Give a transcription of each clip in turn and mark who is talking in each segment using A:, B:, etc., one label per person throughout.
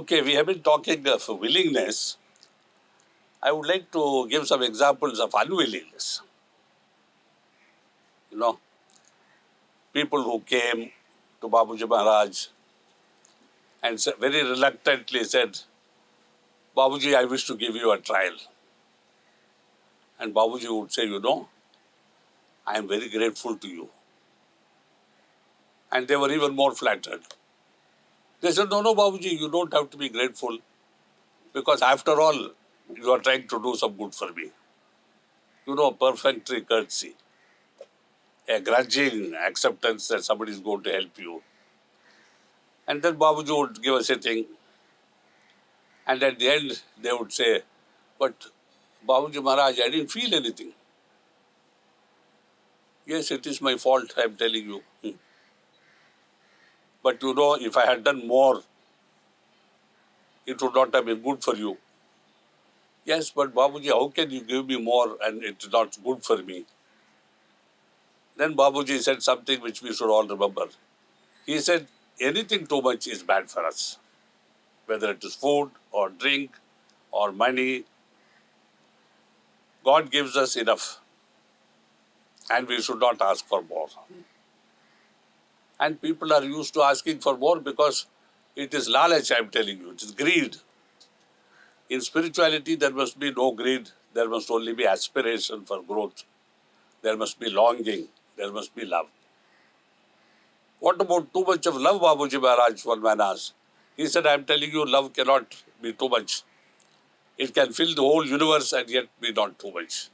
A: Okay, we have been talking of willingness. I would like to give some examples of unwillingness. You know, people who came to Babuji Maharaj and very reluctantly said, Babuji, I wish to give you a trial. And Babuji would say, I am very grateful to you. And they were even more flattered. They said, no, Babuji, you don't have to be grateful because after all, you are trying to do some good for me. Perfunctory courtesy, a grudging acceptance that somebody is going to help you. And then Babuji would give a sitting. And at the end, they would say, but Babuji Maharaj, I didn't feel anything. Yes, it is my fault, I am telling you. But if I had done more, it would not have been good for you. Yes, but Babuji, how can you give me more and it's not good for me? Then Babuji said something which we should all remember. He said, anything too much is bad for us. Whether it is food or drink or money, God gives us enough. And we should not ask for more. And people are used to asking for more because it is lalach, I am telling you. It is greed. In spirituality, there must be no greed. There must only be aspiration for growth. There must be longing. There must be love. What about too much of love, Babuji Maharaj, one man asked? He said, I am telling you, love cannot be too much. It can fill the whole universe and yet be not too much.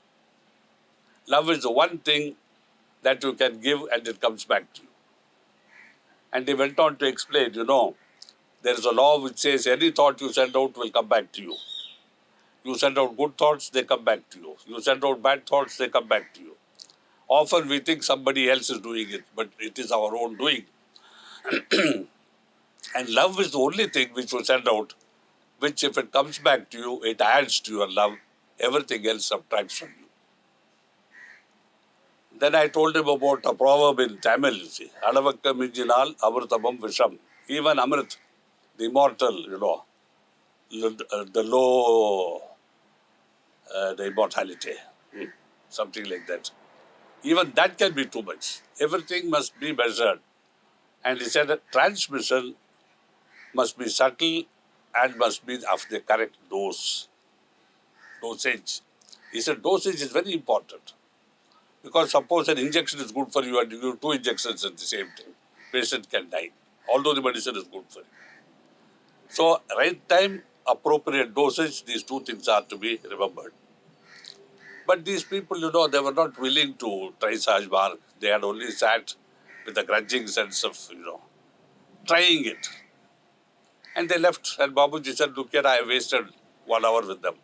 A: Love is the one thing that you can give and it comes back to you. And he went on to explain, there is a law which says any thought you send out will come back to you. You send out good thoughts, they come back to you. You send out bad thoughts, they come back to you. Often we think somebody else is doing it, but it is our own doing. And love is the only thing which you send out, which if it comes back to you, it adds to your love. Everything else subtracts from you. Then I told him about a proverb in Tamil, you see. Alavakka mijinal amritamam visham. Even Amrit, the immortal, the low, the immortality, something like that. Even that can be too much. Everything must be measured. And he said that transmission must be subtle and must be of the correct dosage. He said dosage is very important. Because suppose an injection is good for you and you give 2 injections at the same time, patient can die, although the medicine is good for you. So, right time, appropriate dosage, these 2 things are to be remembered. But these people, they were not willing to try Sahaj Marg. They had only sat with a grudging sense of, trying it. And they left. And Babuji said, look here, I wasted 1 hour with them.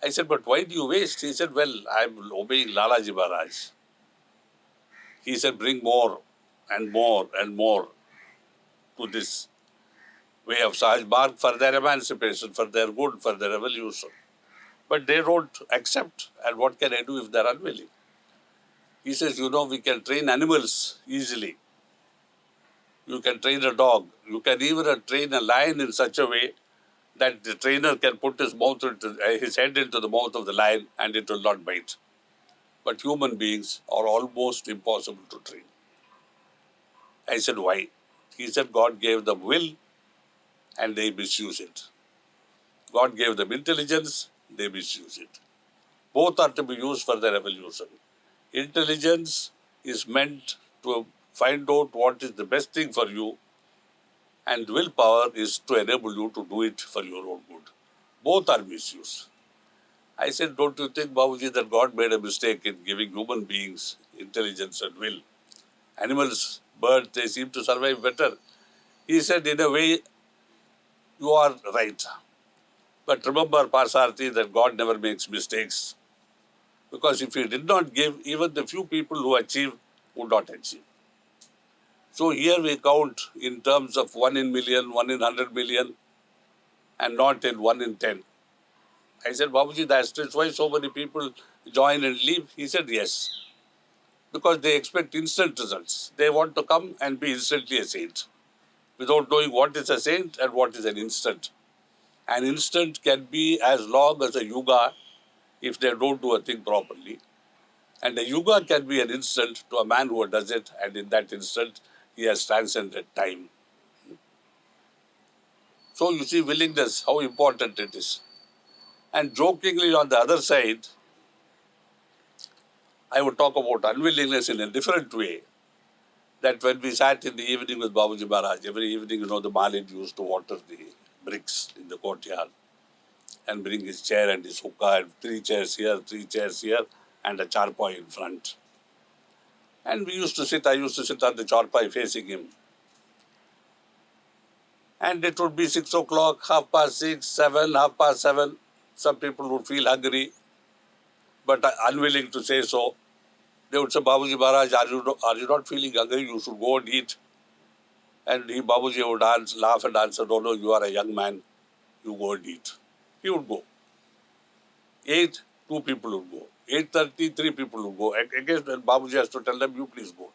A: I said, but why do you waste? He said, well, I am obeying Lalaji Maharaj. He said, bring more and more and more to this way of Sahaj Marg for their emancipation, for their good, for their evolution. But they don't accept. And what can I do if they're unwilling? He says, we can train animals easily. You can train a dog. You can even train a lion in such a way that the trainer can put his head into the mouth of the lion and it will not bite. But human beings are almost impossible to train. I said, why? He said, God gave them will and they misuse it. God gave them intelligence, they misuse it. Both are to be used for their evolution. Intelligence is meant to find out what is the best thing for you, and willpower is to enable you to do it for your own good. Both are misused. I said, don't you think, Babuji, that God made a mistake in giving human beings intelligence and will? Animals, birds, they seem to survive better. He said, in a way, you are right. But remember, Parsarthi, that God never makes mistakes. Because if He did not give, even the few people who achieve would not achieve. So here we count in terms of 1 in million, 1 in 100 million, and not in 1 in 10. I said, Babuji, that's why so many people join and leave. He said, yes. Because they expect instant results. They want to come and be instantly a saint, without knowing what is a saint and what is an instant. An instant can be as long as a yuga if they don't do a thing properly. And a yuga can be an instant to a man who does it, and in that instant, he has transcended time. So you see willingness, how important it is. And jokingly on the other side, I would talk about unwillingness in a different way. That when we sat in the evening with Babuji Maharaj, every evening, the Malid used to water the bricks in the courtyard and bring his chair and his hookah and 3 chairs here, and a charpai in front. And I used to sit on the charpai facing him. And it would be 6 o'clock, 6:30, 7, 7:30. Some people would feel hungry, but unwilling to say so. They would say, Babuji Maharaj, are you not feeling hungry? You should go and eat. And Babuji would laugh and answer, no, you are a young man. You go and eat. He would go. 8, 2 people would go. 8:30, 3 people would go. Again, Babuji has to tell them, you please go.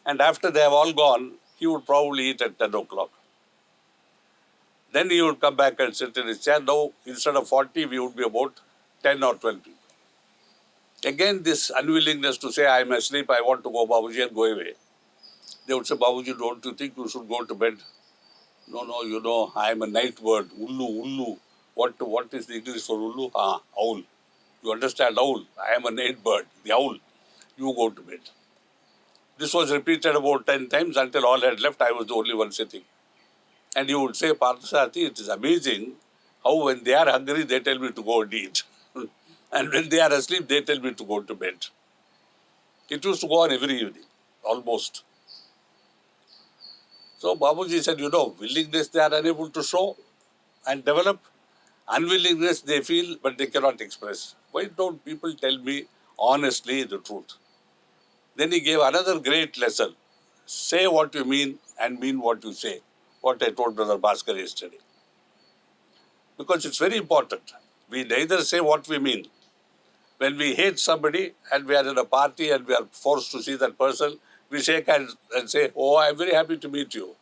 A: And after they have all gone, he would probably eat at 10 o'clock. Then he would come back and sit in his chair. Now, instead of 40, we would be about 10 or 12 people. Again, this unwillingness to say, I am asleep, I want to go, Babuji, and go away. They would say, Babuji, don't you think you should go to bed? No, I am a night bird, ullu. What is the English for ullu? Owl. You understand owl? I am a night bird, the owl. You go to bed. This was repeated about 10 times until all had left. I was the only one sitting. And he would say, Parthasarathi, it is amazing how when they are hungry, they tell me to go and eat. And when they are asleep, they tell me to go to bed. It used to go on every evening, almost. So Babuji said, willingness they are unable to show and develop. Unwillingness they feel, but they cannot express. Why don't people tell me honestly the truth? Then he gave another great lesson. Say what you mean and mean what you say. What I told Brother Bhaskar yesterday. Because it's very important. We neither say what we mean. When we hate somebody and we are in a party and we are forced to see that person, we shake hands and say, oh, I am very happy to meet you.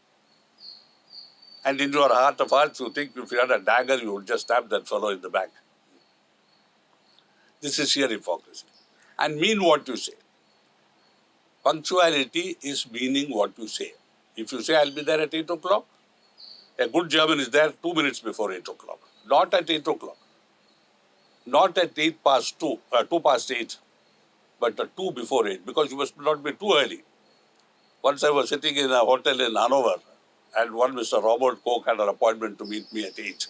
A: And in your heart of hearts, you think if you had a dagger, you would just stab that fellow in the back. This is sheer hypocrisy. And mean what you say. Punctuality is meaning what you say. If you say, I'll be there at 8 o'clock, a good German is there 2 minutes before 8 o'clock. Not at 8 o'clock. Not at 2 past 8, but at 2 before 8, because you must not be too early. Once I was sitting in a hotel in Hanover, and one Mr. Robert Koch had an appointment to meet me at 8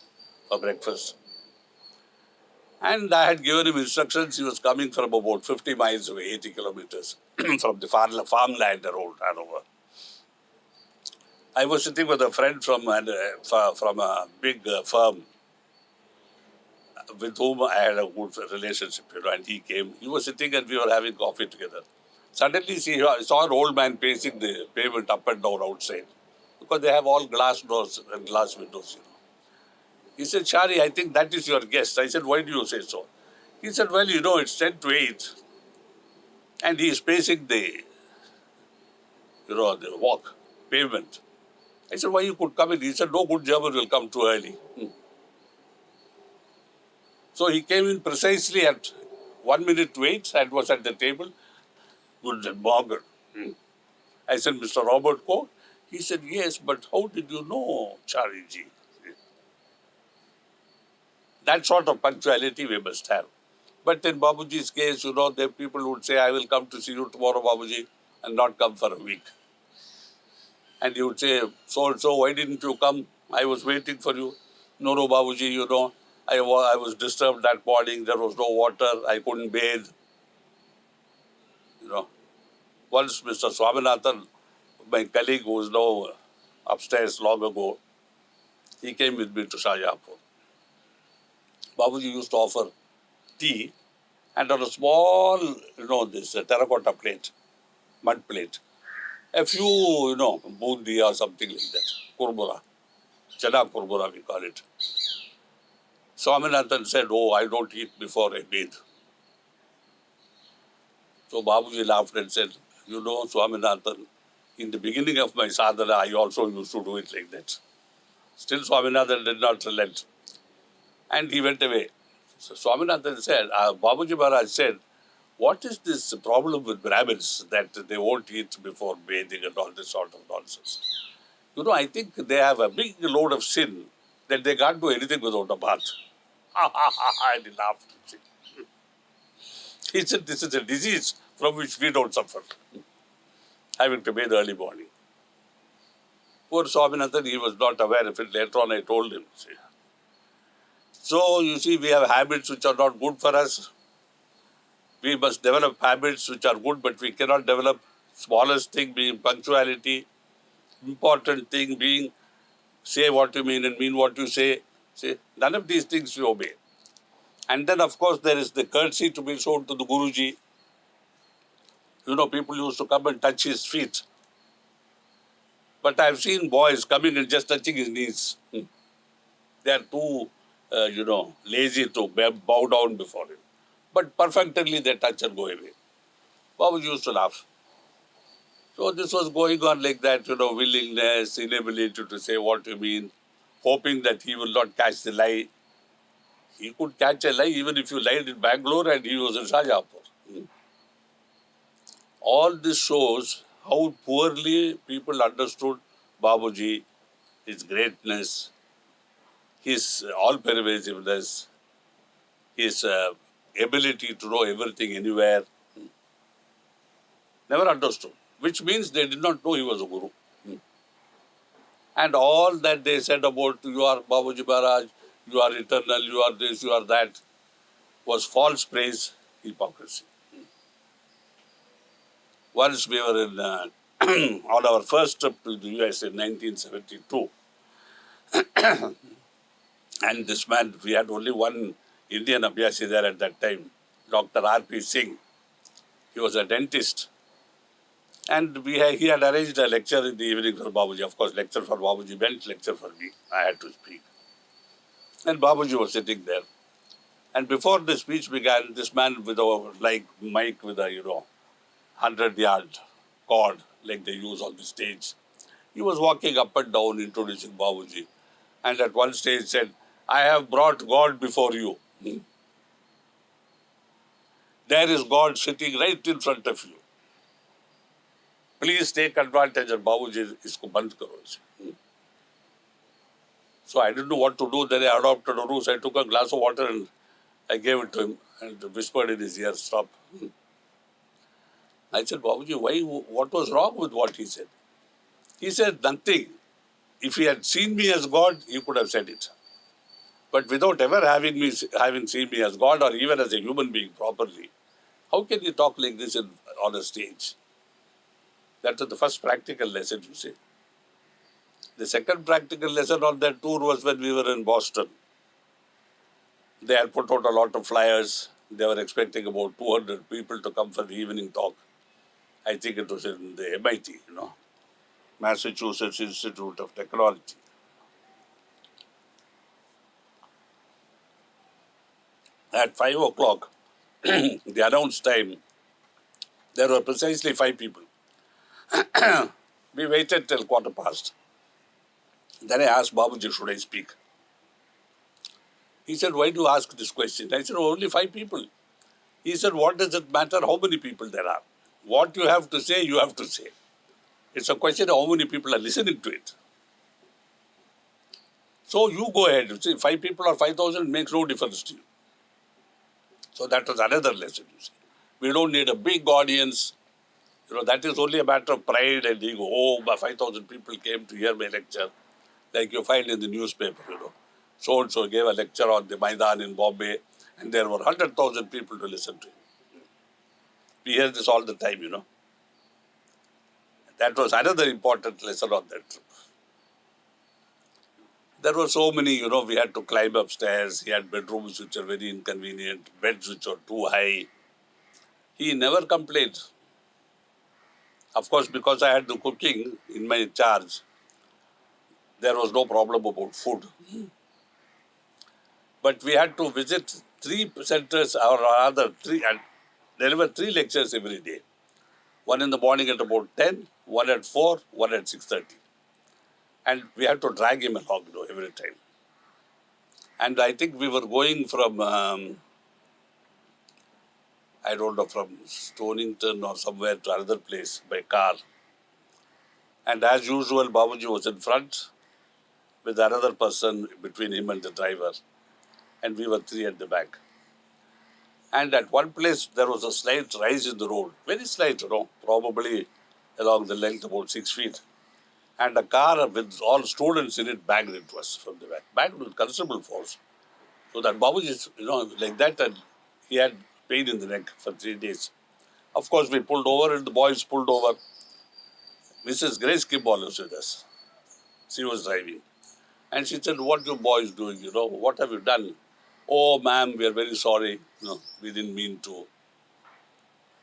A: for breakfast. And I had given him instructions. He was coming from about 50 miles away, 80 kilometers from the farmland around Hanover. I was sitting with a friend from a big firm with whom I had a good relationship, and he came. He was sitting and we were having coffee together. Suddenly, I saw an old man pacing the pavement up and down outside, because they have all glass doors and glass windows, He said, Shari, I think that is your guest. I said, why do you say so? He said, well, it's 10 to 8. And he is pacing the walk, pavement. I said, why you could come in? He said, no good German will come too early. So he came in precisely at 1 minute to 8 and was at the table. Good morning. I said, Mr. Robert Koch? He said, yes, but how did you know, Chariji? That sort of punctuality we must have. But in Babuji's case, the people would say, I will come to see you tomorrow, Babuji, and not come for a week. And he would say, so-and-so, why didn't you come? I was waiting for you. No, Babuji, I was disturbed that morning. There was no water. I couldn't bathe. Once Mr. Swaminathan, my colleague who is now upstairs long ago, he came with me to Shajapur. Babuji used to offer tea, and on a small, this terracotta plate, mud plate, a few, bundi or something like that, kurbura, chana kurbura we call it. Swaminathan said, oh, I don't eat before I bathe. So Babuji laughed and said, Swaminathan, In the beginning of my sadhana, I also used to do it like that. Still Swaminathan did not relent. And he went away. So Swaminathan said, Babuji Maharaj said, what is this problem with Brahmins that they won't eat before bathing and all this sort of nonsense? I think they have a big load of sin that they can't do anything without a bath. And he laughed. He said, this is a disease from which we don't suffer, having to bathe early morning. Poor Swaminathan, he was not aware of it. Later on, I told him. See. So, you see, we have habits which are not good for us. We must develop habits which are good, but we cannot develop smallest thing being punctuality, important thing being say what you mean and mean what you say. See, none of these things we obey. And then, of course, there is the courtesy to be shown to the Guruji. People used to come and touch his feet. But I've seen boys coming and just touching his knees. They are too, lazy to bow down before him. But perfectly they touch and go away. Babuji used to laugh. So this was going on like that, willingness, inability to say what you mean, hoping that he will not catch the lie. He could catch a lie even if you lied in Bangalore and he was in Shajapur. All this shows how poorly people understood Babuji, his greatness, his all-pervasiveness, his ability to know everything anywhere. Never understood, which means they did not know he was a guru. And all that they said about you are Babuji Maharaj, you are eternal, you are this, you are that, was false praise, hypocrisy. Once we were in, on our first trip to the US in 1972, and this man, we had only one Indian Abhyasi there at that time, Dr. R.P. Singh. He was a dentist. And he had arranged a lecture in the evening for Babuji. Of course, lecture for Babuji meant lecture for me. I had to speak. And Babuji was sitting there. And before the speech began, this man with a mic with a 100-yard cord like they use on the stage, he was walking up and down introducing Babuji. And at one stage said, I have brought God before you. There is God sitting right in front of you. Please take advantage of Babuji, isko band karo. So I didn't know what to do. Then I adopted a ruse. I took a glass of water and I gave it to him and whispered in his ear, stop. I said, Babuji, what was wrong with what he said? He said, nothing. If he had seen me as God, he could have said it. But without ever having seen me as God or even as a human being properly, how can you talk like this on a stage? That was the first practical lesson, you see. The second practical lesson on that tour was when we were in Boston. They had put out a lot of flyers. They were expecting about 200 people to come for the evening talk. I think it was in the MIT, Massachusetts Institute of Technology. At 5 o'clock, the announced time, there were precisely 5 people. We waited till 1:15. Then I asked Babuji, should I speak? He said, why do you ask this question? I said, only 5 people. He said, what does it matter how many people there are? What you have to say, you have to say. It's a question of how many people are listening to it. So you go ahead. See, 5 people or 5,000 makes no difference to you. So that was another lesson, you see. We don't need a big audience. That is only a matter of pride and ego. Oh, 5,000 people came to hear my lecture. Like you find in the newspaper, So-and-so gave a lecture on the Maidan in Bombay, and there were 100,000 people to listen to him. We hear this all the time, That was another important lesson on that trip. There were so many, we had to climb upstairs. He had bedrooms which are very inconvenient, beds which are too high. He never complained. Of course, because I had the cooking in my charge, there was no problem about food. But we had to visit 3 centers, or rather 3, and deliver 3 lectures every day. One in the morning at about 10, one at 4, one at 6:30. And we had to drag him along, every time. And I think we were going from, I don't know, from Stonington or somewhere to another place by car. And as usual, Babuji was in front with another person between him and the driver. And we were three at the back. And at one place, there was a slight rise in the road. Very slight, probably along the length about 6 feet. And a car with all students in it banged into us from the back. Banged with considerable force. So that Babuji, like that, and he had pain in the neck for 3 days. Of course, we pulled over and the boys pulled over. Mrs. Grace Kimball was with us. She was driving. And she said, what you boys doing, what have you done? Oh, ma'am, we are very sorry. No, we didn't mean to.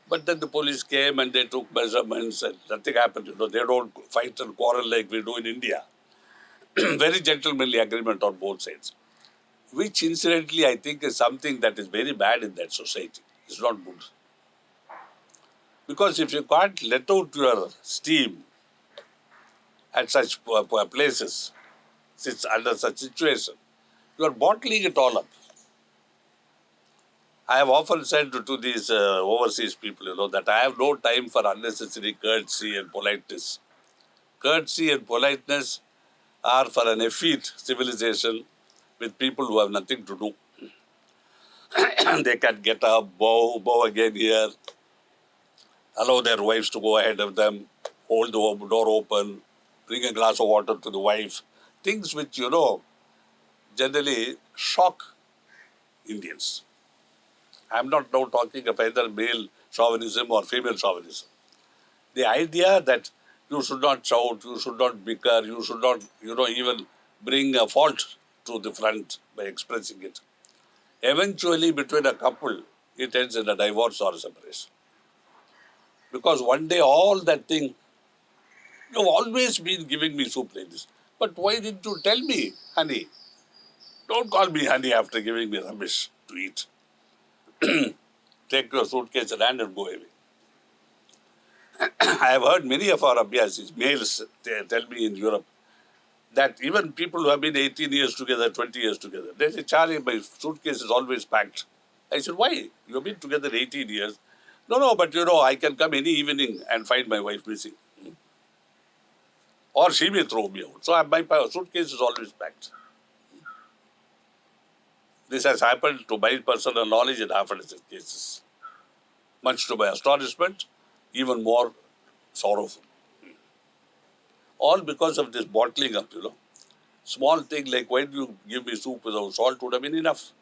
A: But then the police came and they took measurements and nothing happened. They don't fight and quarrel like we do in India. Very gentlemanly agreement on both sides. Which incidentally I think is something that is very bad in that society. It's not good. Because if you can't let out your steam at such places, under such situation, you are bottling it all up. I have often said to these overseas people, that I have no time for unnecessary courtesy and politeness. Courtesy and politeness are for an effete civilization with people who have nothing to do. They can get up, bow again here, allow their wives to go ahead of them, hold the door open, bring a glass of water to the wife. Things which, generally shock Indians. I'm not now talking of either male chauvinism or female chauvinism. The idea that you should not shout, you should not bicker, you should not, even bring a fault to the front by expressing it. Eventually, between a couple, it ends in a divorce or a separation. Because one day, all that thing, you've always been giving me soup like this. But why didn't you tell me, honey? Don't call me honey after giving me rubbish to eat. Take your suitcase in hand and go away. I have heard many of our abhyasis, males, tell me in Europe, that even people who have been 18 years together, 20 years together, they say, Charlie, my suitcase is always packed. I said, why? You've been together 18 years. No, but I can come any evening and find my wife missing. Or she may throw me out. So my suitcase is always packed. This has happened to my personal knowledge in half a dozen cases. Much to my astonishment, even more sorrowful. All because of this bottling up, Small thing like, why do you give me soup without salt would have been enough.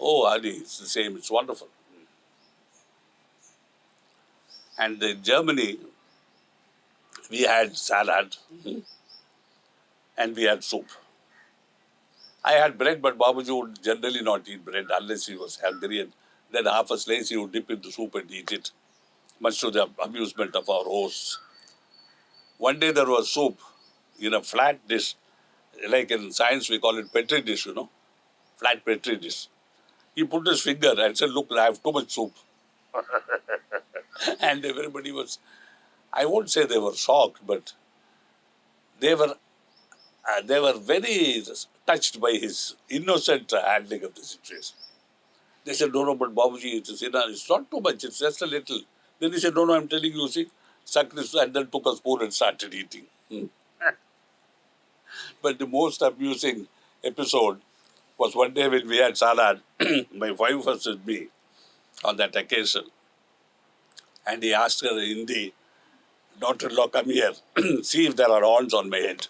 A: Oh, honey, it's the same, it's wonderful. And in Germany, we had salad and we had soup. I had bread, but Babuji would generally not eat bread unless he was hungry, and then half a slice he would dip into soup and eat it, much to the amusement of our hosts. One day there was soup in a flat dish, like in science we call it petri dish, flat petri dish. He put his finger and said, look, I have too much soup. And everybody was, I won't say they were shocked, but they were very touched by his innocent handling of the situation. They said, no, but Babuji, it's not too much, it's just a little. Then he said, no, I'm telling you, see, suck this, and then took a spoon and started eating. But the most amusing episode was one day when we had salad. My wife was with me on that occasion. And he asked her in Hindi, daughter-in-law, come here, see if there are horns on my head.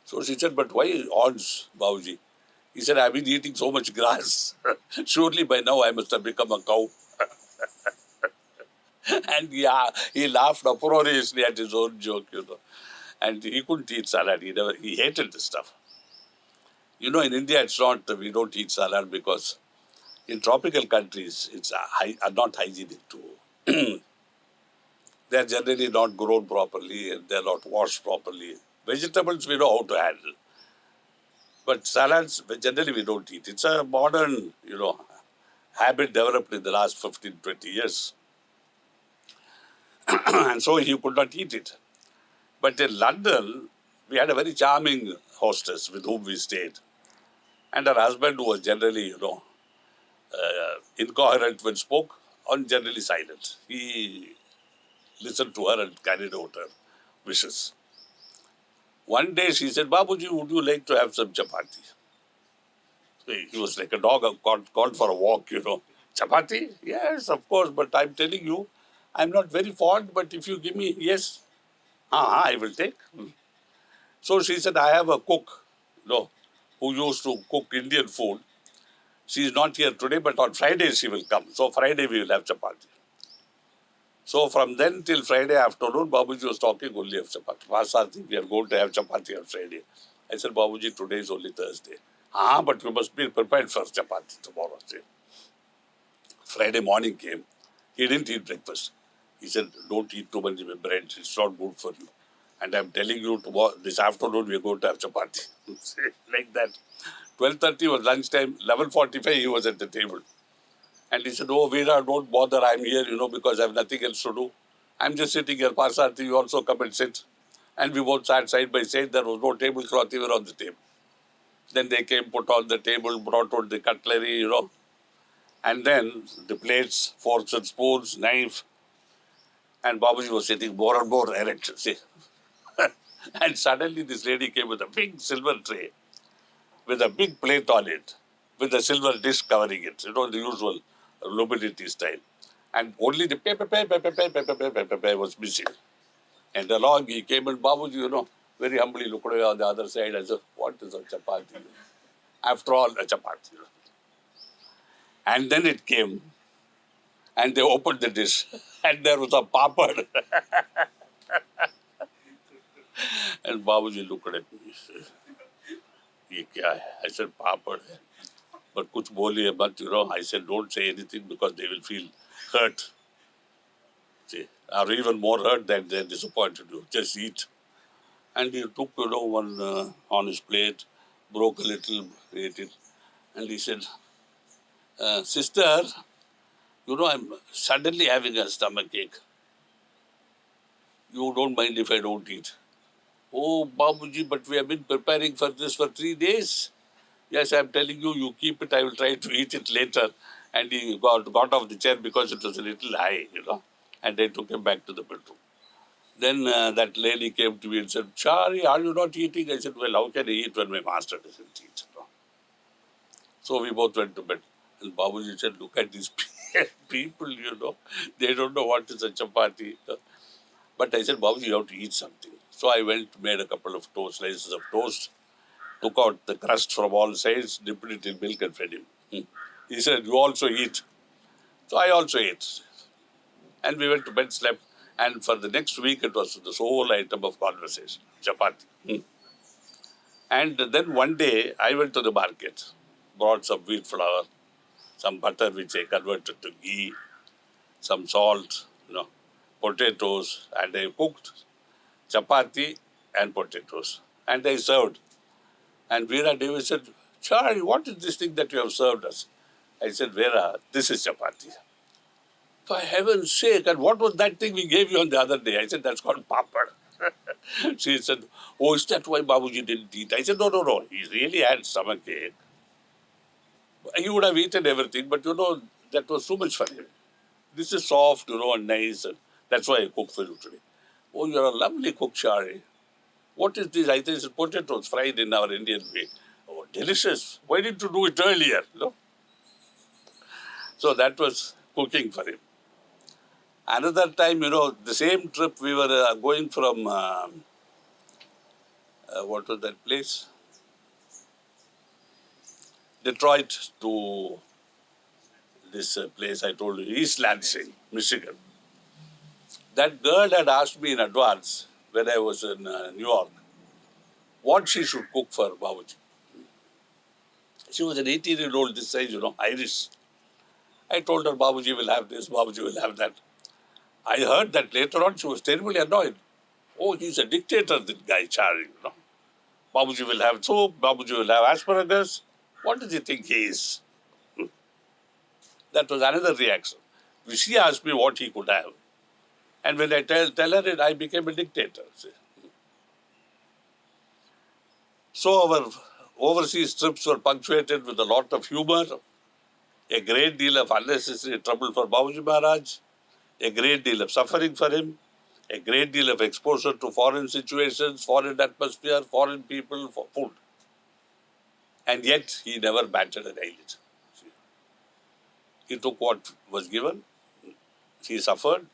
A: So she said, but why horns, Babuji? He said, I've been eating so much grass. Surely by now I must have become a cow. And he laughed uproariously at his own joke, And he couldn't eat salad. He hated this stuff. In India, it's not, we don't eat salad because in tropical countries, it's not hygienic too. They're generally not grown properly and they're not washed properly. Vegetables we know how to handle. But salads, generally we don't eat. It's a modern, habit developed in the last 15, 20 years. and so he could not eat it. But in London, we had a very charming hostess with whom we stayed. And her husband, who was generally, incoherent when spoke, and generally silent. He listened to her and carried out her wishes. One day she said, Babuji, would you like to have some chapati? So he was like a dog called for a walk, Chapati? Yes, of course, but I'm telling you, I'm not very fond, but if you give me, yes, I will take. So she said, I have a cook, who used to cook Indian food. She is not here today, but on Friday she will come. So Friday we will have chapati. So from then till Friday afternoon, Babuji was talking only of chapati. Vasati, we are going to have chapati on Friday. I said, Babuji, today is only Thursday. But you must be prepared for chapati tomorrow. Friday morning came. He didn't eat breakfast. He said, don't eat too much bread. It's not good for you. And I'm telling you, tomorrow, this afternoon, we are going to have chapati. Like that. 12:30 was lunchtime. 11:45, he was at the table. And he said, oh, Veera, don't bother. I'm here, because I have nothing else to do. I'm just sitting here. Parsarthi, you also come and sit. And we both sat side by side. There was no tablecloth even on the table. Then they came, put on the table, brought out the cutlery, And then the plates, forks and spoons, knife. And Babuji was sitting more and more erect, see. And suddenly this lady came with a big silver tray, with a big plate on it, with a silver dish covering it, the usual luminity style. And only the pepper was missing. And along he came and Babuji, very humbly looked away on the other side and said, what is a chapati? After all, a chapati. And then it came, and they opened the dish, and there was a papad. And Babuji looked at me. Ye kya hai? I said, papad hai. But kuch boliye mat, I said, don't say anything because they will feel hurt. See, or even more hurt than they're disappointed you. Just eat. And he took, one on his plate, broke a little, ate it. And he said, sister, I'm suddenly having a stomach ache. You don't mind if I don't eat? Oh, Babuji, but we have been preparing for this for 3 days. Yes, I'm telling you, you keep it. I will try to eat it later. And he got off the chair because it was a little high, And they took him back to the bedroom. Then that lady came to me and said, Chari, are you not eating? I said, well, how can I eat when my master doesn't eat? So we both went to bed. And Babuji said, look at these people, they don't know what is a chapati. But I said, Babuji, you have to eat something. So I went, made a couple of slices of toast, took out the crust from all sides, dipped it in milk and fed him. He said, you also eat. So I also ate. And we went to bed, slept. And for the next week, it was the sole item of conversation, chapati. And then one day, I went to the market, brought some wheat flour, some butter which I converted to ghee, some salt, potatoes, and I cooked chapati and potatoes. And I served. And Veera Devi said, Chariji, what is this thing that you have served us? I said, Veera, this is chapati. For heaven's sake, and what was that thing we gave you on the other day? I said, that's called papad. She said, oh, is that why Babuji didn't eat? I said, no. He really had stomach ache. He would have eaten everything, but that was too much for him. This is soft, and nice. And that's why I cook for you today. Oh, you're a lovely cook, Shri. What is this? I think it's potatoes fried in our Indian way. Oh, delicious. Why didn't you do it earlier? So that was cooking for him. Another time, the same trip, we were going from, what was that place? Detroit to this place I told you, East Lansing, Michigan. That girl had asked me in advance when I was in New York what she should cook for Babuji. She was an 18-year-old this size, Irish. I told her Babuji will have this, Babuji will have that. I heard that later on she was terribly annoyed. Oh, he's a dictator, that guy, Chariji, Babuji will have soup, Babuji will have asparagus. What does he think he is? That was another reaction. She asked me what he could have. And when I tell her it, I became a dictator. See. So our overseas trips were punctuated with a lot of humor, a great deal of unnecessary trouble for Babuji Maharaj, a great deal of suffering for him, a great deal of exposure to foreign situations, foreign atmosphere, foreign people, for food. And yet he never batted an eyelid. He took what was given, he suffered,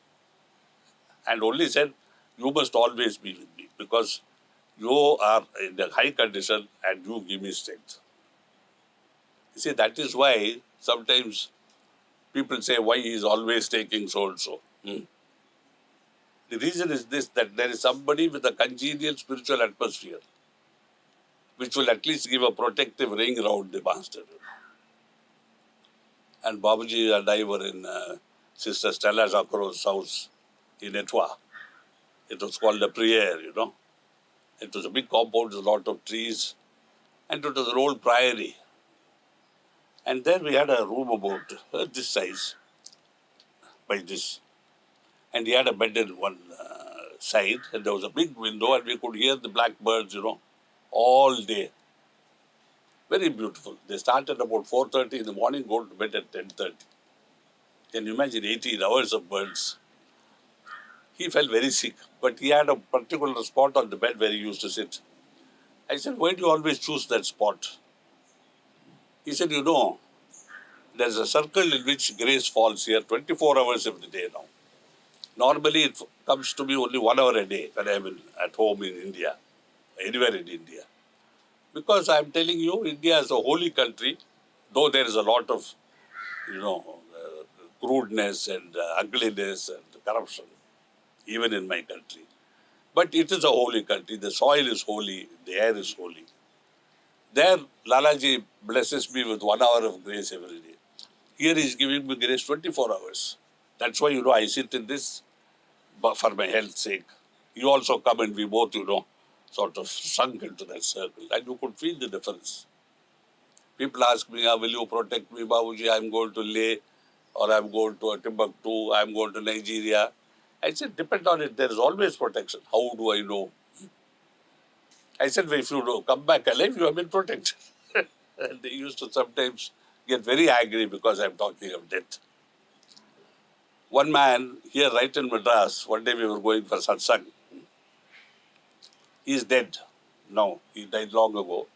A: and only said, you must always be with me because you are in a high condition and you give me strength. You see, that is why sometimes people say why he is always taking so and so. The reason is this, that there is somebody with a congenial spiritual atmosphere which will at least give a protective ring around the master. And Babuji and I were in Sister Stella Jacquero's house in Etwa. It was called a prayer, you know. It was a big compound with a lot of trees. And it was an old priory. And there we had a room about this size, by this. And he had a bed in one side, and there was a big window, and we could hear the blackbirds, you know, all day. Very beautiful. They started about 4:30 in the morning, go to bed at 10:30. Can you imagine 18 hours of birds? He felt very sick, but he had a particular spot on the bed where he used to sit. I said, why do you always choose that spot? He said, you know, there's a circle in which grace falls here 24 hours of the day now. Normally, it comes to me only 1 hour a day when I'm at home in India, anywhere in India. Because I'm telling you, India is a holy country, though there is a lot of, you know, crudeness and ugliness and corruption, even in my country. But it is a holy country. The soil is holy, the air is holy. There, Lalaji blesses me with 1 hour of grace every day. Here he is giving me grace 24 hours. That's why, you know, I sit in this for my health's sake. You also come and we both, you know, sort of sunk into that circle. And you could feel the difference. People ask me, will you protect me, Babuji? I'm going to Leh, or I'm going to Timbuktu, I'm going to Nigeria. I said, depend on it. There is always protection. How do I know? I said, well, if you come back alive, you have been protected. And they used to sometimes get very angry because I'm talking of death. One man here right in Madras, one day we were going for satsang. He is dead now. He died long ago.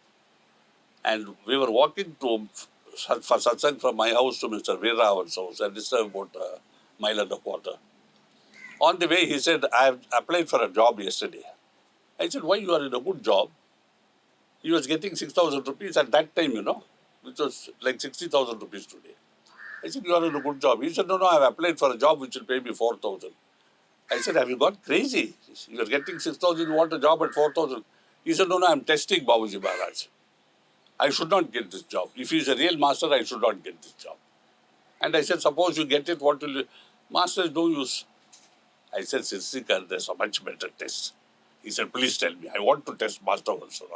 A: And we were walking for satsang from my house to Mr. Veeravan's house, and it's about a mile and a quarter. On the way, he said, I have applied for a job yesterday. I said, why you are in a good job? He was getting 6,000 rupees at that time, you know, which was like 60,000 rupees today. I said, you are in a good job. He said, no, I have applied for a job which will pay me 4,000. I said, have you gone crazy? You are getting 6,000, you want a job at 4,000. He said, no, I'm testing Babuji Maharaj. I should not get this job. If he is a real master, I should not get this job. And I said, suppose you get it, what will you? Master is no use. I said, Sinister, there's a much better test. He said, please tell me. I want to test Master also.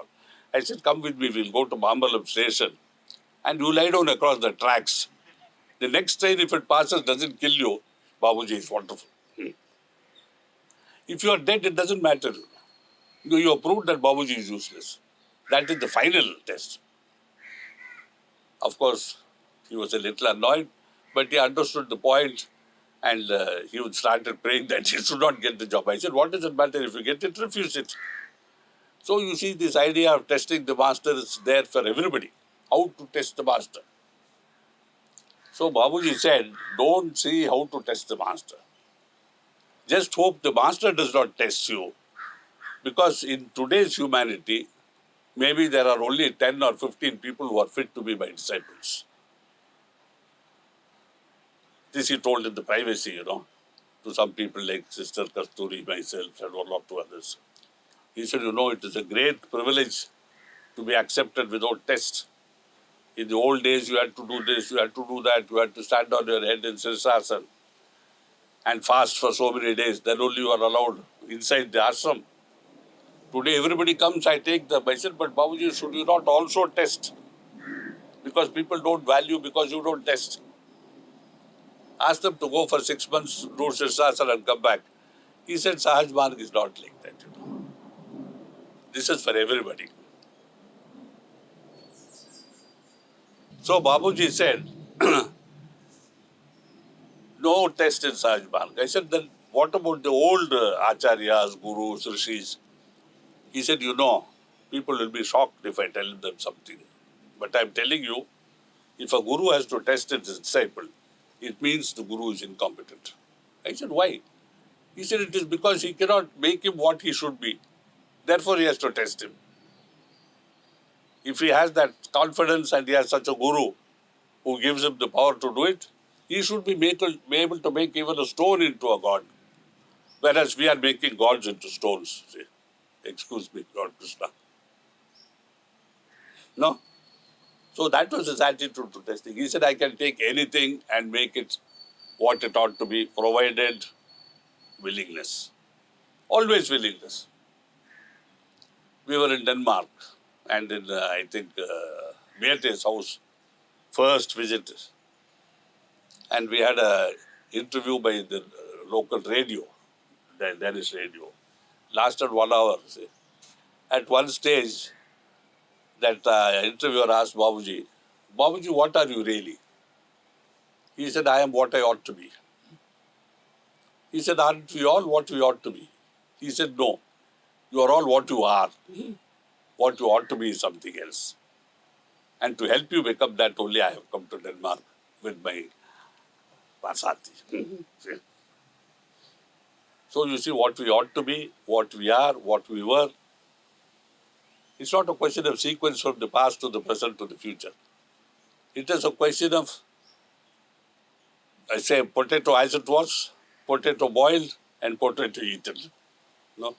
A: I said, come with me, we'll go to Mambalam station. And you lie down across the tracks. The next train, if it passes, doesn't kill you, Babuji is wonderful. If you are dead, it doesn't matter. You have proved that Babuji is useless. That is the final test. Of course, he was a little annoyed, but he understood the point, and he would started praying that he should not get the job. I said, what does it matter? If you get it, refuse it. So you see, this idea of testing the master is there for everybody. How to test the master. So Babuji said, don't see how to test the master. Just hope the master does not test you. Because in today's humanity, maybe there are only 10 or 15 people who are fit to be my disciples. This he told in the privacy, you know, to some people like Sister Kasturi, myself, and a lot of others. He said, you know, it is a great privilege to be accepted without test. In the old days, you had to do this, you had to do that, you had to stand on your head in Sirsasana and fast for so many days. Then only you are allowed inside the ashram. Today, everybody comes, I take them. I said, but Babuji, should you not also test? Because people don't value because you don't test. Ask them to go for 6 months, do Sirsasana and come back. He said, Sahaj Marg is not like that, This is for everybody. So Babuji said, no test in Sahaj Marg. I said, then what about the old acharyas, gurus, rishis? He said, people will be shocked if I tell them something. But I'm telling you, if a guru has to test his disciple, it means the guru is incompetent. I said, why? He said, it is because he cannot make him what he should be. Therefore, he has to test him. If he has that confidence and he has such a guru who gives him the power to do it, he should be able to make even a stone into a god. Whereas we are making gods into stones. See? Excuse me, Lord Krishna. No? So that was his attitude to testing. He said, I can take anything and make it what it ought to be, provided willingness. Always willingness. We were in Denmark and in, Beate's house, first visit. And we had an interview by the local radio, the Danish radio. Lasted 1 hour. See. At one stage, that interviewer asked Babuji, what are you really? He said, I am what I ought to be. He said, aren't we all what we ought to be? He said, no, you are all what you are. What you ought to be is something else. And to help you become that only, I have come to Denmark with my Pasati. So you see what we ought to be, what we are, what we were. It's not a question of sequence from the past to the present to the future. It is a question of, I say, potato as it was, potato boiled and potato eaten. No?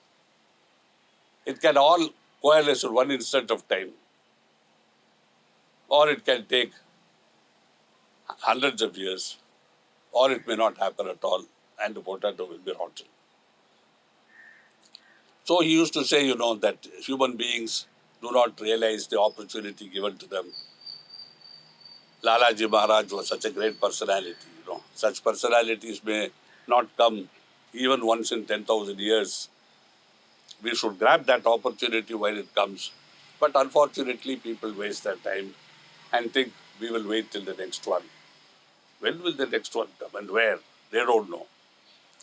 A: It can all coalesce in one instant of time. Or it can take hundreds of years. Or it may not happen at all and the potato will be rotten. So he used to say, that human beings do not realize the opportunity given to them. Lalaji Maharaj was such a great personality, Such personalities may not come even once in 10,000 years. We should grab that opportunity when it comes. But unfortunately, people waste their time and think we will wait till the next one. When will the next one come and where? They don't know.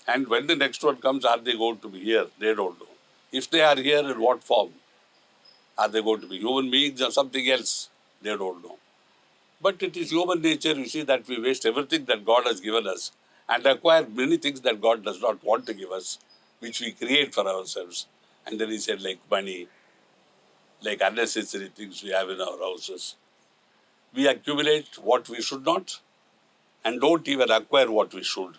A: And when the next one comes, are they going to be here? They don't know. If they are here, in what form? Are they going to be human beings or something else? They don't know. But it is human nature, that we waste everything that God has given us and acquire many things that God does not want to give us, which we create for ourselves. And then he said, like money, like unnecessary things we have in our houses. We accumulate what we should not and don't even acquire what we should.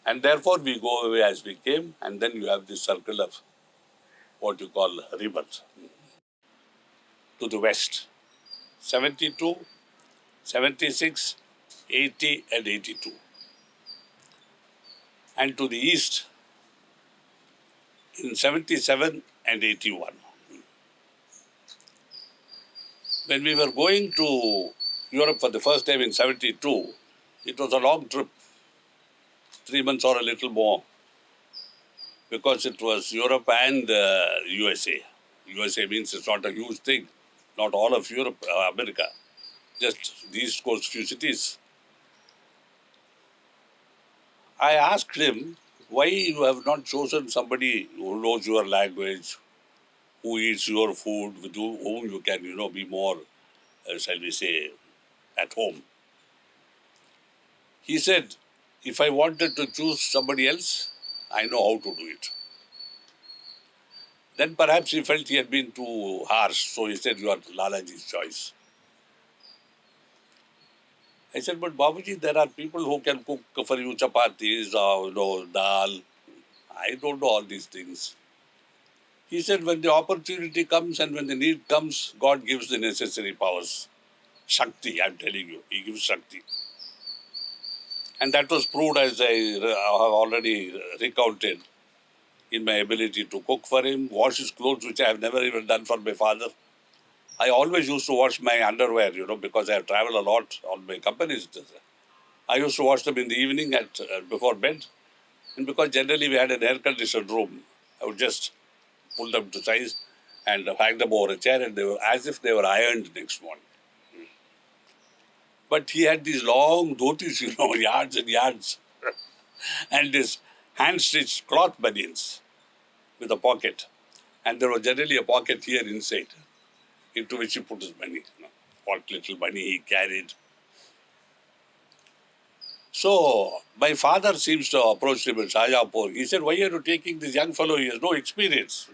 A: And therefore we go away as we came, and then you have this circle of what you call rebirth. To the west, 72, 76, 80 and 82. And to the east, in 77 and 81. When we were going to Europe for the first time in 72, it was a long trip, 3 months or a little more, because it was Europe and USA. USA means it's not a huge thing, not all of Europe, America, just these coast few cities. I asked him, why you have not chosen somebody who knows your language, who eats your food, with whom you can, be more, shall we say, at home. He said, if I wanted to choose somebody else, I know how to do it. Then perhaps he felt he had been too harsh, so he said, you are Lalaji's choice. I said, but Babuji, there are people who can cook for you chapatis, dal. I don't know all these things. He said, when the opportunity comes and when the need comes, God gives the necessary powers. Shakti, I'm telling you, he gives Shakti. And that was proved, as I have already recounted, in my ability to cook for him, wash his clothes, which I have never even done for my father. I always used to wash my underwear, because I have traveled a lot on my companies. I used to wash them in the evening before bed. And because generally we had an air-conditioned room, I would just pull them to size and hang them over a chair, and they were as if they were ironed next morning. But he had these long dhotis, yards and yards, and this hand-stitched cloth bunians with a pocket. And there was generally a pocket here inside, into which he put his money. What little money he carried. So, my father seems to approach him in Shajapur. He said, why are you taking this young fellow? He has no experience.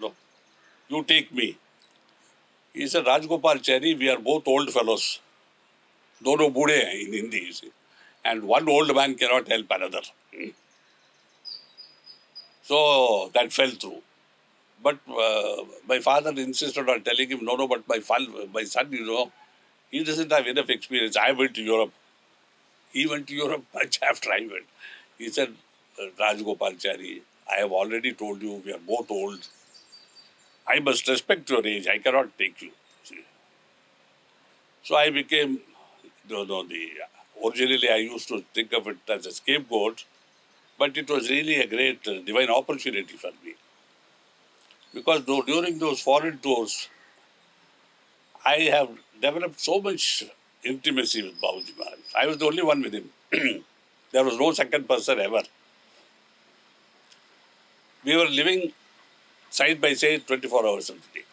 A: You take me. He said, Rajagopalachari, we are both old fellows. Dono bude hai in Hindi, you see. And one old man cannot help another. So, that fell through. But my father insisted on telling him, no, but my son, he doesn't have enough experience. I went to Europe. He went to Europe much after I went. He said, Rajagopalachari, I have already told you we are both old. I must respect your age. I cannot take you. See. So I became, originally I used to think of it as a scapegoat, but it was really a great divine opportunity for me. Because during those foreign tours, I have developed so much intimacy with Babuji Maharaj. I was the only one with him. There was no second person ever. We were living side by side 24 hours a day.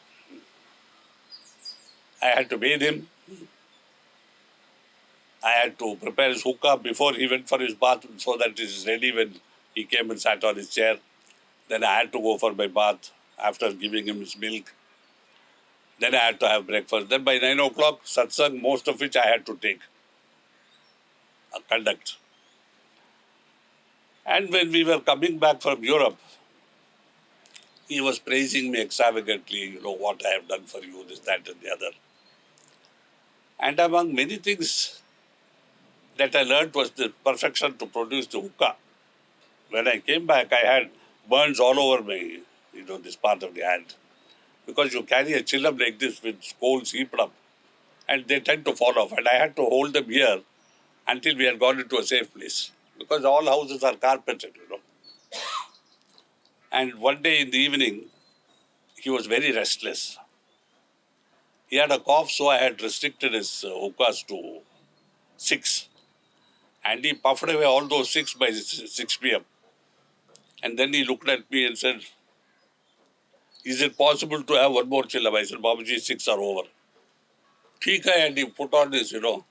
A: I had to bathe him. I had to prepare his hookah before he went for his bath so that it is ready when he came and sat on his chair. Then I had to go for my bath after giving him his milk. Then I had to have breakfast. Then by 9 o'clock, satsang, most of which I had to take, conduct. And when we were coming back from Europe, he was praising me extravagantly, what I have done for you, this, that, and the other. And among many things that I learned was the perfection to produce the hookah. When I came back, I had burns all over my, this part of the hand. Because you carry a chillum like this with coals heaped up, and they tend to fall off. And I had to hold them here until we had gone into a safe place. Because all houses are carpeted, And one day in the evening, he was very restless. He had a cough, so I had restricted his hookahs to 6. And he puffed away all those 6 by 6 p.m. And then he looked at me and said, is it possible to have one more chillum? I said, Babuji, 6 are over. Theek hai, and he put on his, shawl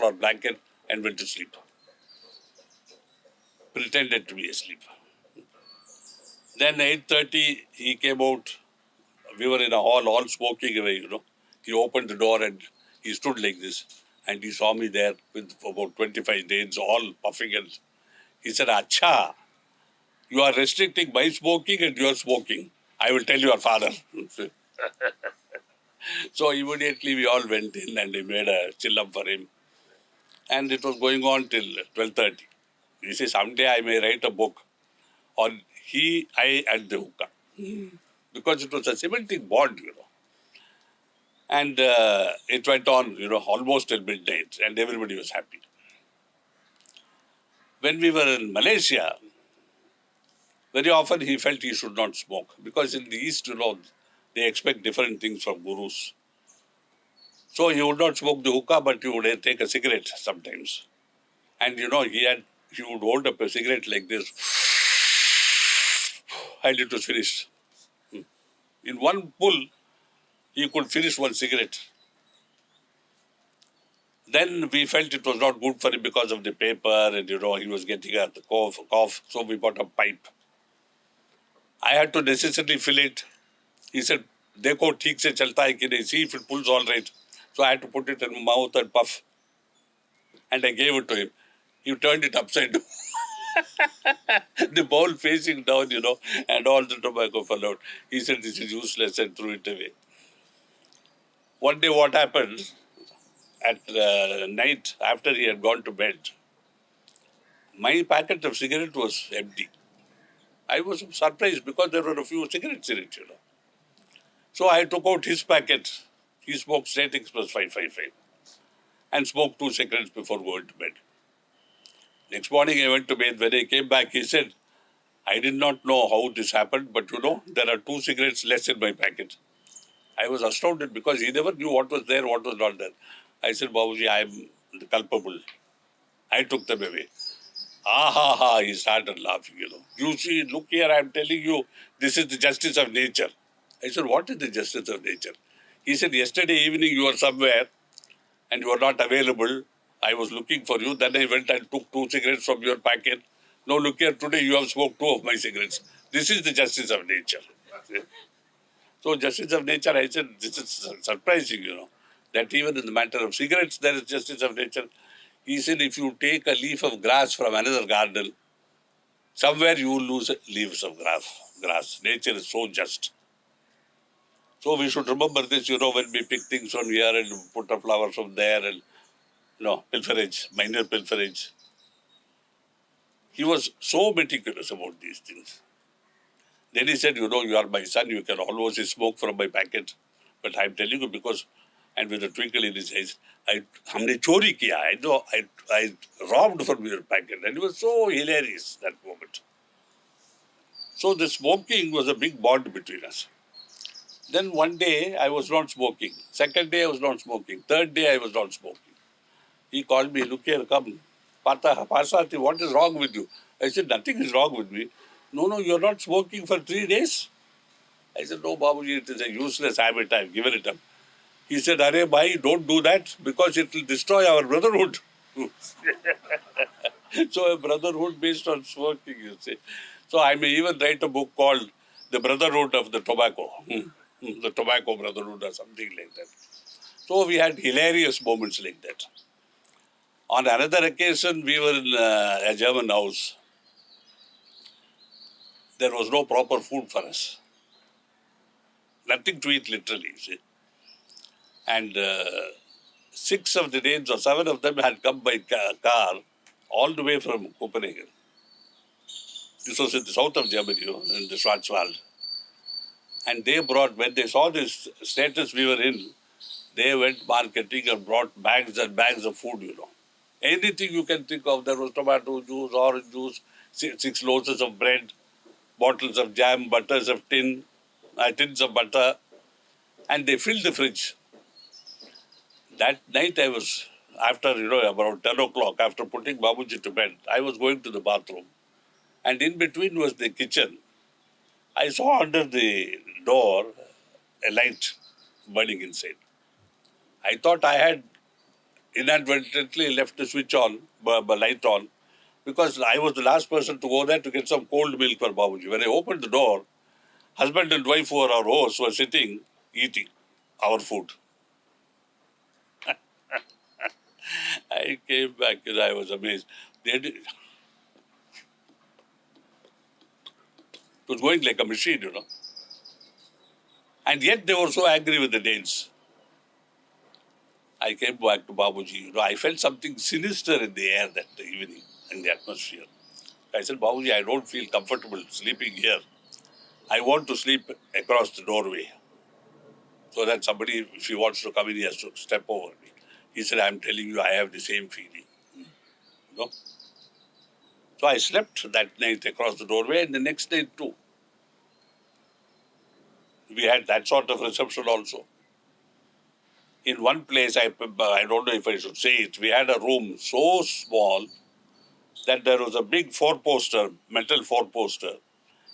A: or blanket and went to sleep. Pretended to be asleep. Then 8:30, he came out. We were in a hall, all smoking away, He opened the door and he stood like this. And he saw me there with about 25 Danes, all puffing. And he said, Acha, you are restricting my smoking and you are smoking. I will tell your father. So immediately we all went in and we made a chillum for him. And it was going on till 12:30. He said, someday I may write a book on he, I and the hookah. Because it was a cementing bond, And it went on, almost till midnight, and everybody was happy. When we were in Malaysia, very often he felt he should not smoke. Because in the East, they expect different things from gurus. So he would not smoke the hookah, but he would take a cigarette sometimes. And, he would hold up a cigarette like this, and it was finished. In one pull, he could finish one cigarette. Then we felt it was not good for him because of the paper and, he was getting a cough, so we bought a pipe. I had to necessarily fill it. He said, Dekho, theek se chalta hai ki nahi, see if it pulls all right. So I had to put it in my mouth and puff. And I gave it to him. He turned it upside down. The bowl facing down, and all the tobacco fell out. He said, this is useless, and threw it away. One day what happened, at night after he had gone to bed, my packet of cigarette was empty. I was surprised because there were a few cigarettes in it, So I took out his packet. He smoked State Express 555 and smoked 2 cigarettes before going to bed. Next morning I went to bed. When I came back, he said, I did not know how this happened, but there are 2 cigarettes less in my packet. I was astounded because he never knew what was there, what was not there. I said, Babuji, I am the culpable. I took them away. Ah ha ha, he started laughing. You see, look here, I am telling you, this is the justice of nature. I said, what is the justice of nature? He said, yesterday evening you were somewhere and you were not available. I was looking for you. Then I went and took 2 cigarettes from your packet. Now look here, today you have smoked 2 of my cigarettes. This is the justice of nature. So justice of nature, I said, this is surprising, that even in the matter of cigarettes, there is justice of nature. He said, if you take a leaf of grass from another garden, somewhere you will lose leaves of grass. Nature is so just. So we should remember this, when we pick things from here and put a flower from there and, pilferage, minor pilferage. He was so meticulous about these things. Then he said, you are my son, you can always smoke from my packet. But I'm telling you because, and with a twinkle in his eyes, हमने चोरी किया. I robbed from your packet. And it was so hilarious that moment. So the smoking was a big bond between us. Then one day I was not smoking. Second day I was not smoking. Third day I was not smoking. He called me, look here, come. Parsati, what is wrong with you? I said, nothing is wrong with me. No, you're not smoking for 3 days. I said, no, Babuji, it is a useless habit. I've given it up. He said, Arey bhai, don't do that because it will destroy our brotherhood. So a brotherhood based on smoking, you see. So I may even write a book called The Brotherhood of the Tobacco. The Tobacco Brotherhood or something like that. So we had hilarious moments like that. On another occasion, we were in a German house. There was no proper food for us. Nothing to eat, literally, you see. And 6 of the Danes or 7 of them had come by car all the way from Copenhagen. This was in the south of Germany, in the Schwarzwald. And they brought, when they saw this status we were in, they went marketing and brought bags and bags of food, Anything you can think of. There was tomato juice, orange juice, 6 loaves of bread, bottles of jam, tins of butter, and they filled the fridge. That night I was, after, about 10 o'clock, after putting Babuji to bed, I was going to the bathroom. And in between was the kitchen. I saw under the door a light burning inside. I thought I had inadvertently left the switch on, the light on, because I was the last person to go there to get some cold milk for Babuji. When I opened the door, husband and wife who were our hosts were sitting, eating our food. I came back and I was amazed. It was going like a machine, And yet they were so angry with the Danes. I came back to Babuji. I felt something sinister in the air that evening, in the atmosphere. I said, Babuji, I don't feel comfortable sleeping here. I want to sleep across the doorway. So that somebody, if he wants to come in, he has to step over me. He said, I'm telling you, I have the same feeling. So I slept that night across the doorway and the next night too. We had that sort of reception also. In one place, I don't know if I should say it, we had a room so small that there was a big 4-poster, metal 4-poster,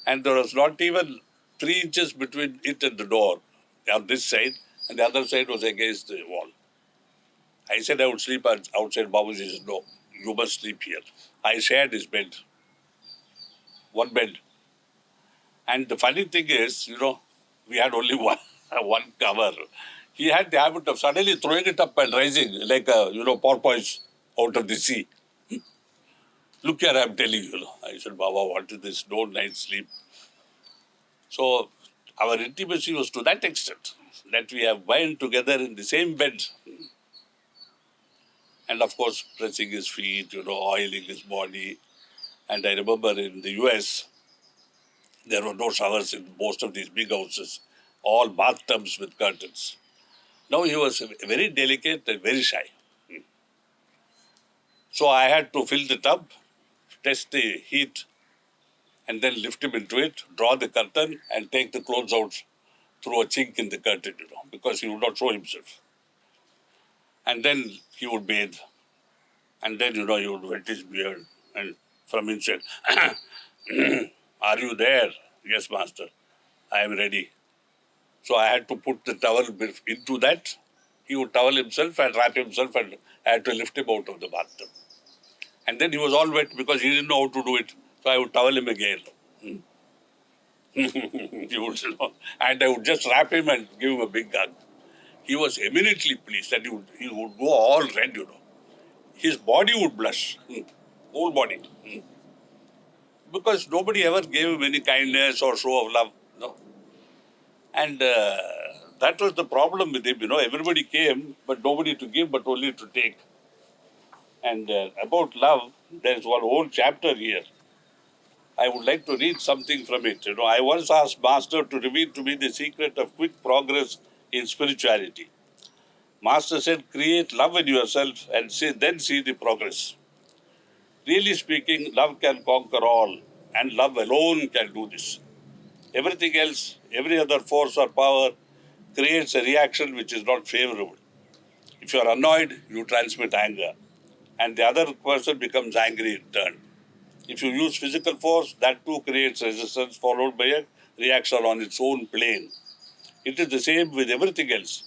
A: and there was not even 3 inches between it and the door on this side, and the other side was against the wall. I said I would sleep outside. Babuji said, no, you must sleep here. I shared his bed, one bed. And the funny thing is, we had only one cover. He had the habit of suddenly throwing it up and rising like porpoise out of the sea. Look here, I'm telling you. I said, Baba, what is this? No night sleep. So our intimacy was to that extent that we have been together in the same bed. And of course, pressing his feet, oiling his body. And I remember in the US, there were no showers in most of these big houses, all bathtubs with curtains. Now he was very delicate and very shy. So I had to fill the tub test the heat, and then lift him into it, draw the curtain, and take the clothes out through a chink in the curtain, because he would not show himself. And then he would bathe. And then, he would wet his beard. And from inside, are you there? Yes, master. I am ready. So I had to put the towel into that. He would towel himself and wrap himself, and I had to lift him out of the bathtub. And then he was all wet because he didn't know how to do it. So I would towel him again. He would, and I would just wrap him and give him a big hug. He was eminently pleased, and he would go all red, His body would blush, whole body. Because nobody ever gave him any kindness or show of love. No. And that was the problem with him, Everybody came, but nobody to give, but only to take. And about love, there is one whole chapter here. I would like to read something from it. I once asked Master to reveal to me the secret of quick progress in spirituality. Master said, create love in yourself and then see the progress. Really speaking, love can conquer all, and love alone can do this. Everything else, every other force or power, creates a reaction which is not favorable. If you are annoyed, you transmit anger, and the other person becomes angry in turn. If you use physical force, that too creates resistance followed by a reaction on its own plane. It is the same with everything else.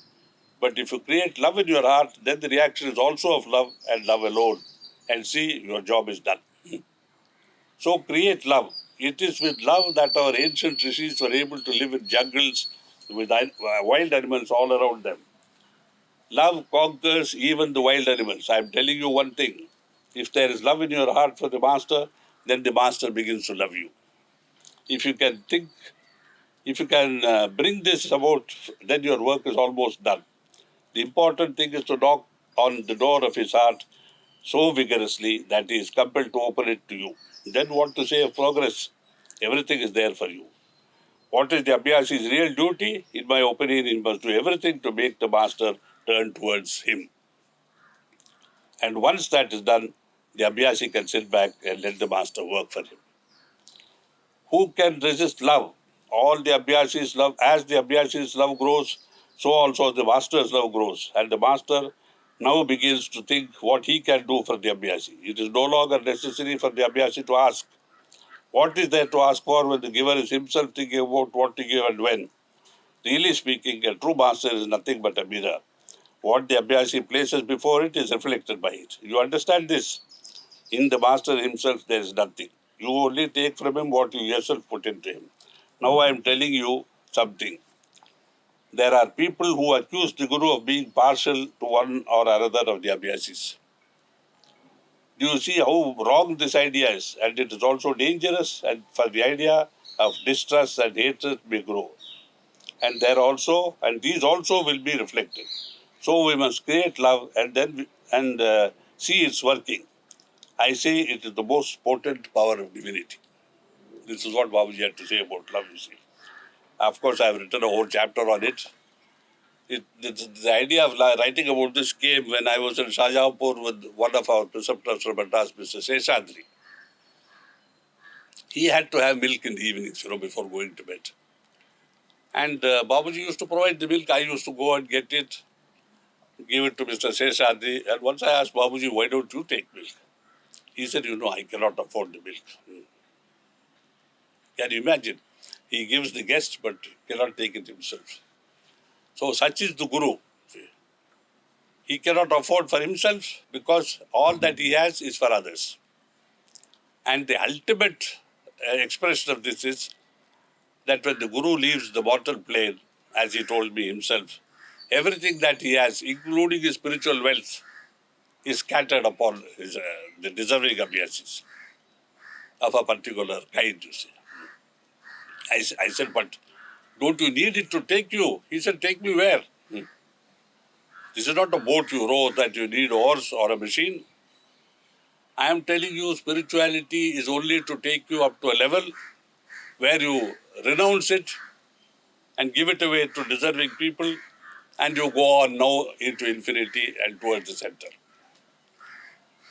A: But if you create love in your heart, then the reaction is also of love and love alone. And see, your job is done. So create love. It is with love that our ancient rishis were able to live in jungles with wild animals all around them. Love conquers even the wild animals. I am telling you one thing. If there is love in your heart for the Master, then the Master begins to love you. If you can bring this about, then your work is almost done. The important thing is to knock on the door of his heart so vigorously that he is compelled to open it to you. Then what to say of progress? Everything is there for you. What is the Abhyasi's real duty? In my opinion, he must do everything to make the Master turn towards him. And once that is done, the Abhyasi can sit back and let the Master work for him. Who can resist love? All the Abhyasi's love, as the Abhyasi's love grows, so also the Master's love grows. And the Master now begins to think what he can do for the Abhyasi. It is no longer necessary for the Abhyasi to ask. What is there to ask for when the giver is himself thinking about what to give and when? Really speaking, a true Master is nothing but a mirror. What the Abhyasi places before it is reflected by it. You understand this? In the Master himself, there is nothing. You only take from him what you yourself put into him. Now I am telling you something. There are people who accuse the Guru of being partial to one or another of the Abhyasis. Do you see how wrong this idea is? And it is also dangerous, and for the idea of distrust and hatred may grow. And these also will be reflected. So we must create love and see its working. I say it is the most potent power of divinity. This is what Babuji had to say about love, you see. Of course, I have written a whole chapter on it. The idea of writing about this came when I was in Rajagopalachari with one of our preceptors from Madras, Mr. Seshadri. He had to have milk in the evenings, before going to bed. And Babuji used to provide the milk. I used to go and get it, give it to Mr. Seshadri. And once I asked Babuji, why don't you take milk? He said, I cannot afford the milk. Can you imagine? He gives the guest, but cannot take it himself. So such is the Guru. He cannot afford for himself because all that he has is for others. And the ultimate expression of this is that when the Guru leaves the mortal plane, as he told me himself, everything that he has, including his spiritual wealth, is scattered upon the deserving Abhyasis of a particular kind, you see. I said, but don't you need it to take you? He said, take me where? This is not a boat you row that you need oars or a machine. I am telling you, spirituality is only to take you up to a level where you renounce it and give it away to deserving people, and you go on now into infinity and towards the center.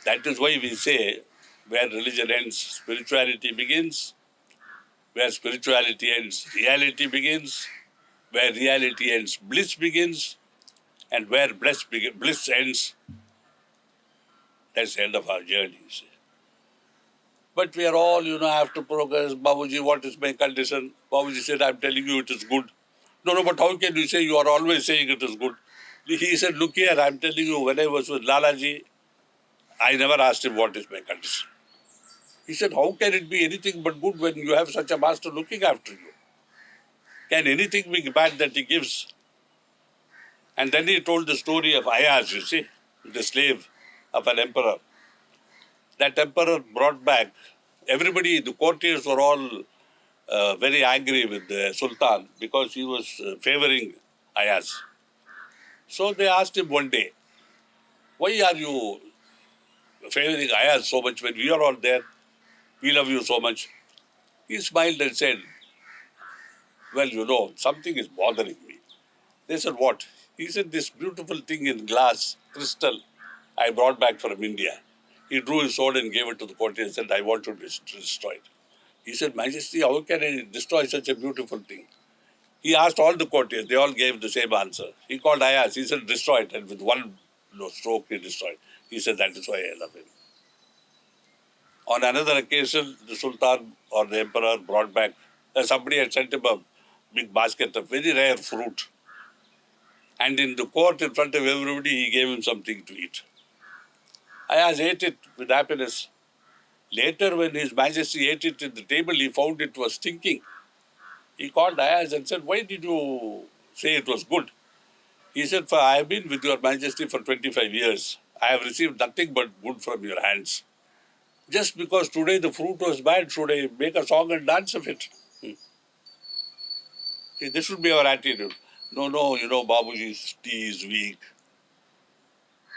A: That is why we say Where religion ends, spirituality begins. Where spirituality ends, reality begins. Where reality ends, bliss begins. And where bliss ends, that's the end of our journey, you see. But we are all, have to progress. Babuji, what is my condition? Babuji said, I'm telling you it is good. No, but how can you say you are always saying it is good? He said, look here, I'm telling you, when I was with Lalaji, I never asked him what is my condition. He said, how can it be anything but good when you have such a master looking after you? Can anything be bad that he gives? And then he told the story of Ayaz, you see, the slave of an emperor. That emperor brought back, everybody, the courtiers were all very angry with the Sultan because he was favoring Ayaz. So they asked him one day, why are you favoring Ayaz so much when we are all there? We love you so much. He smiled and said, well, something is bothering me. They said, what? He said, this beautiful thing in glass, crystal, I brought back from India. He drew his sword and gave it to the courtier and said, I want to destroy it. He said, Majesty, how can I destroy such a beautiful thing? He asked all the courtiers, they all gave the same answer. He called Ayaz, he said, destroy it. And with one stroke, he destroyed. He said, that is why I love him. On another occasion, the Sultan or the Emperor brought back, somebody had sent him a big basket of very rare fruit. And in the court, in front of everybody, he gave him something to eat. Ayaz ate it with happiness. Later, when His Majesty ate it at the table, he found it was stinking. He called Ayaz and said, why did you say it was good? He said, I have been with your Majesty for 25 years. I have received nothing but good from your hands. Just because today the fruit was bad, should I make a song and dance of it? See, this should be our attitude. No, Babuji's tea is weak.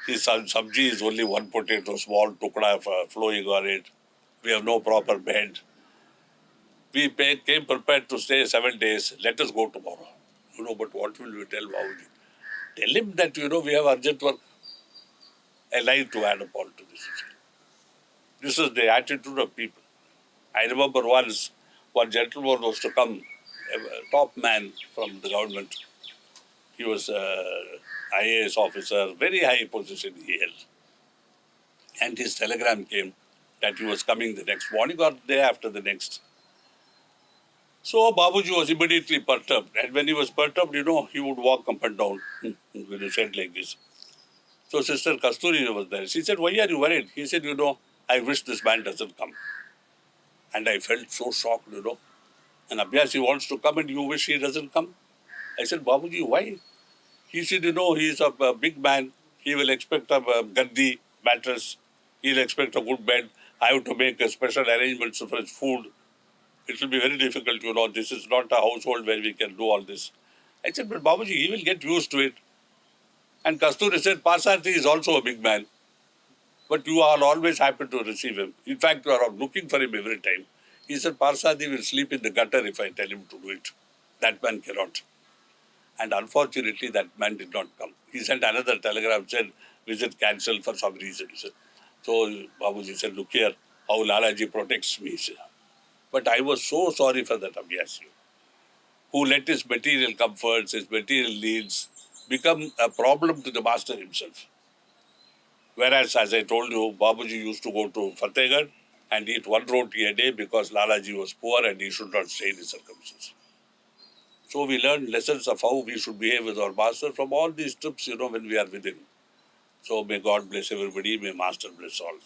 A: His sabji is only one potato, small tukda flowing on it. We have no proper bed. We came prepared to stay 7 days. Let us go tomorrow. But what will we tell Babuji? Tell him that, we have urgent work. I like to add upon to this. This is the attitude of people. I remember once, one gentleman was to come, a top man from the government. He was an IAS officer, very high position he held. And his telegram came that he was coming the next morning or the day after the next. So Babuji was immediately perturbed. And when he was perturbed, he would walk up and down with his head like this. So Sister Kasturi was there. She said, why are you worried? He said, I wish this man doesn't come. And I felt so shocked, And Abhyasi wants to come and you wish he doesn't come? I said, Babuji, why? He said, he is a big man. He will expect a gaddi, mattress. He will expect a good bed. I have to make a special arrangements for his food. It will be very difficult, This is not a household where we can do all this. I said, but Babuji, he will get used to it. And Kasturi said, Parsarthi is also a big man. But you are always happy to receive him. In fact, you are looking for him every time. He said, Parsadi will sleep in the gutter if I tell him to do it. That man cannot. And unfortunately, that man did not come. He sent another telegram, said, visit cancelled for some reason. He said. So Babuji said, look here, how Lalaji protects me. But I was so sorry for that Abhyasi, who let his material comforts, his material needs become a problem to the master himself. Whereas, as I told you, Babuji used to go to Fatehgarh and eat one roti a day because Lalaji was poor and he should not stay in his circumstances. So we learned lessons of how we should behave with our master from all these trips, when we are with him. So may God bless everybody, may Master bless all.